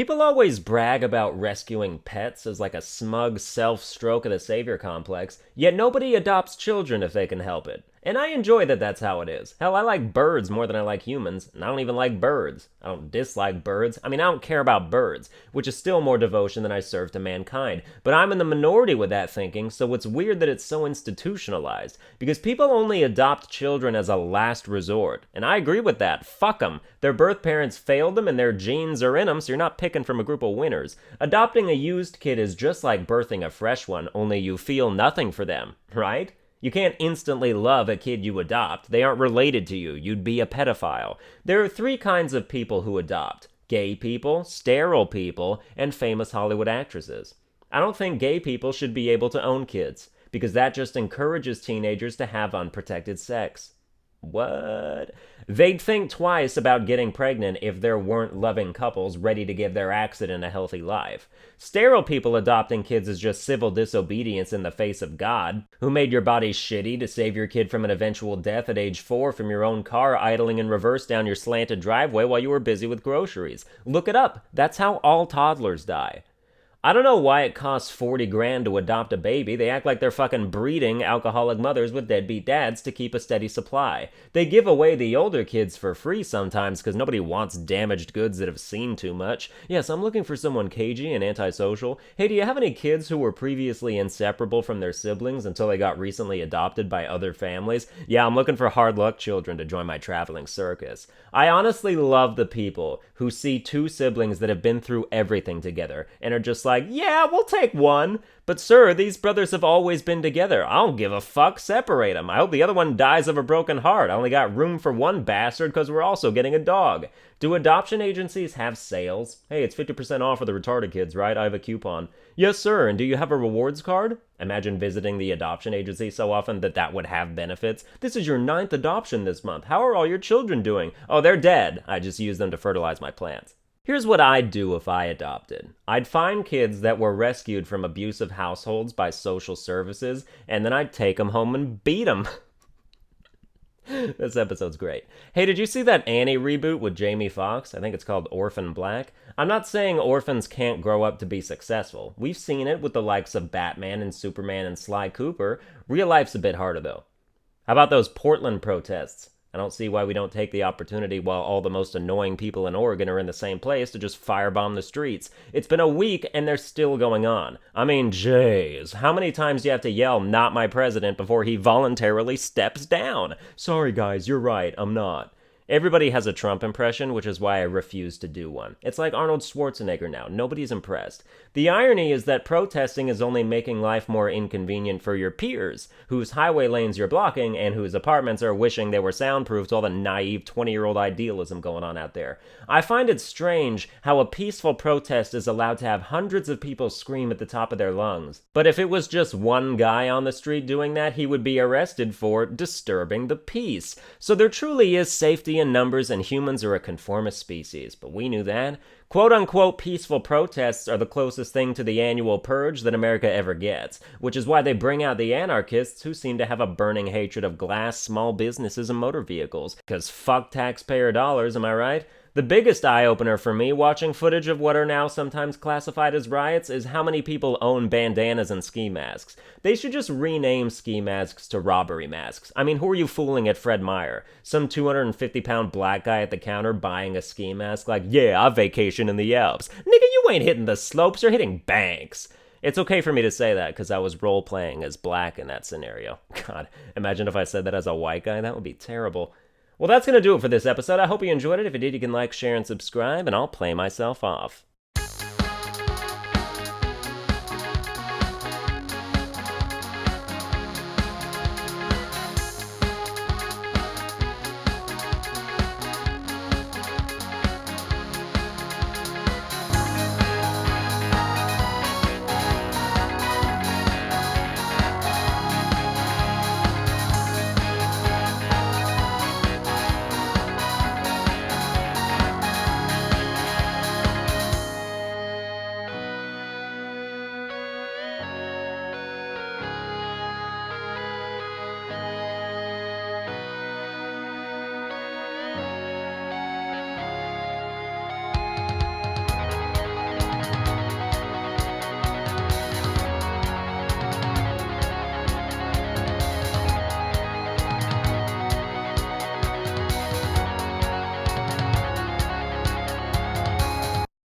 People always brag about rescuing pets as like a smug self-stroke of the savior complex, yet nobody adopts children if they can help it. And I enjoy that that's how it is. Hell, I like birds more than I like humans, and I don't even like birds. I don't dislike birds. I don't care about birds, which is still more devotion than I serve to mankind. But I'm in the minority with that thinking, so it's weird that it's so institutionalized. Because people only adopt children as a last resort. And I agree with that. Fuck them. Their birth parents failed them and their genes are in them, so you're not picking from a group of winners. Adopting a used kid is just like birthing a fresh one, only you feel nothing for them, right? You can't instantly love a kid you adopt. They aren't related to you. You'd be a pedophile. There are three kinds of people who adopt: gay people, sterile people, and famous Hollywood actresses. I don't think gay people should be able to own kids, because that just encourages teenagers to have unprotected sex. What? They'd think twice about getting pregnant if there weren't loving couples ready to give their accident a healthy life. Sterile people adopting kids is just civil disobedience in the face of God, who made your body shitty to save your kid from an eventual death at age 4 from your own car idling in reverse down your slanted driveway while you were busy with groceries. Look it up. That's how all toddlers die. I don't know why it costs 40 grand to adopt a baby. They act like they're fucking breeding alcoholic mothers with deadbeat dads to keep a steady supply. They give away the older kids for free sometimes because nobody wants damaged goods that have seen too much. Yes, I'm looking for someone cagey and antisocial. Hey, do you have any kids who were previously inseparable from their siblings until they got recently adopted by other families? Yeah, I'm looking for hard luck children to join my traveling circus. I honestly love the people who see two siblings that have been through everything together and are just like, yeah, we'll take one. But sir, these brothers have always been together. I don't give a fuck. Separate them. I hope the other one dies of a broken heart. I only got room for one bastard because we're also getting a dog. Do adoption agencies have sales? Hey, it's 50% off for the retarded kids, right? I have a coupon. Yes, sir. And do you have a rewards card? Imagine visiting the adoption agency so often that would have benefits. This is your 9th adoption this month. How are all your children doing? Oh, they're dead. I just use them to fertilize my plants. Here's what I'd do if I adopted. I'd find kids that were rescued from abusive households by social services, and then I'd take them home and beat them. This episode's great. Hey, did you see that Annie reboot with Jamie Foxx? I think it's called Orphan Black. I'm not saying orphans can't grow up to be successful. We've seen it with the likes of Batman and Superman and Sly Cooper. Real life's a bit harder, though. How about those Portland protests? I don't see why we don't take the opportunity while all the most annoying people in Oregon are in the same place to just firebomb the streets. It's been a week and they're still going on. I mean, jeez, how many times do you have to yell, "Not my president," before he voluntarily steps down? Sorry guys, you're right, I'm not. Everybody has a Trump impression, which is why I refuse to do one. It's like Arnold Schwarzenegger now. Nobody's impressed. The irony is that protesting is only making life more inconvenient for your peers, whose highway lanes you're blocking and whose apartments are wishing they were soundproof to all the naive 20-year-old idealism going on out there. I find it strange how a peaceful protest is allowed to have hundreds of people scream at the top of their lungs. But if it was just one guy on the street doing that, he would be arrested for disturbing the peace. So there truly is safety in numbers, and humans are a conformist species, but we knew that. Quote-unquote peaceful protests are the closest thing to the annual purge that America ever gets, which is why they bring out the anarchists who seem to have a burning hatred of glass, small businesses, and motor vehicles. Because fuck taxpayer dollars, am I right? The biggest eye-opener for me watching footage of what are now sometimes classified as riots is how many people own bandanas and ski masks. They should just rename ski masks to robbery masks. I mean, who are you fooling at Fred Meyer? Some 250-pound black guy at the counter buying a ski mask like, yeah, I vacation in the Alps. Nigga, you ain't hitting the slopes, you're hitting banks. It's okay for me to say that because I was role-playing as black in that scenario. God, imagine if I said that as a white guy. That would be terrible. Well, that's going to do it for this episode. I hope you enjoyed it. If you did, you can like, share, and subscribe, and I'll play myself off.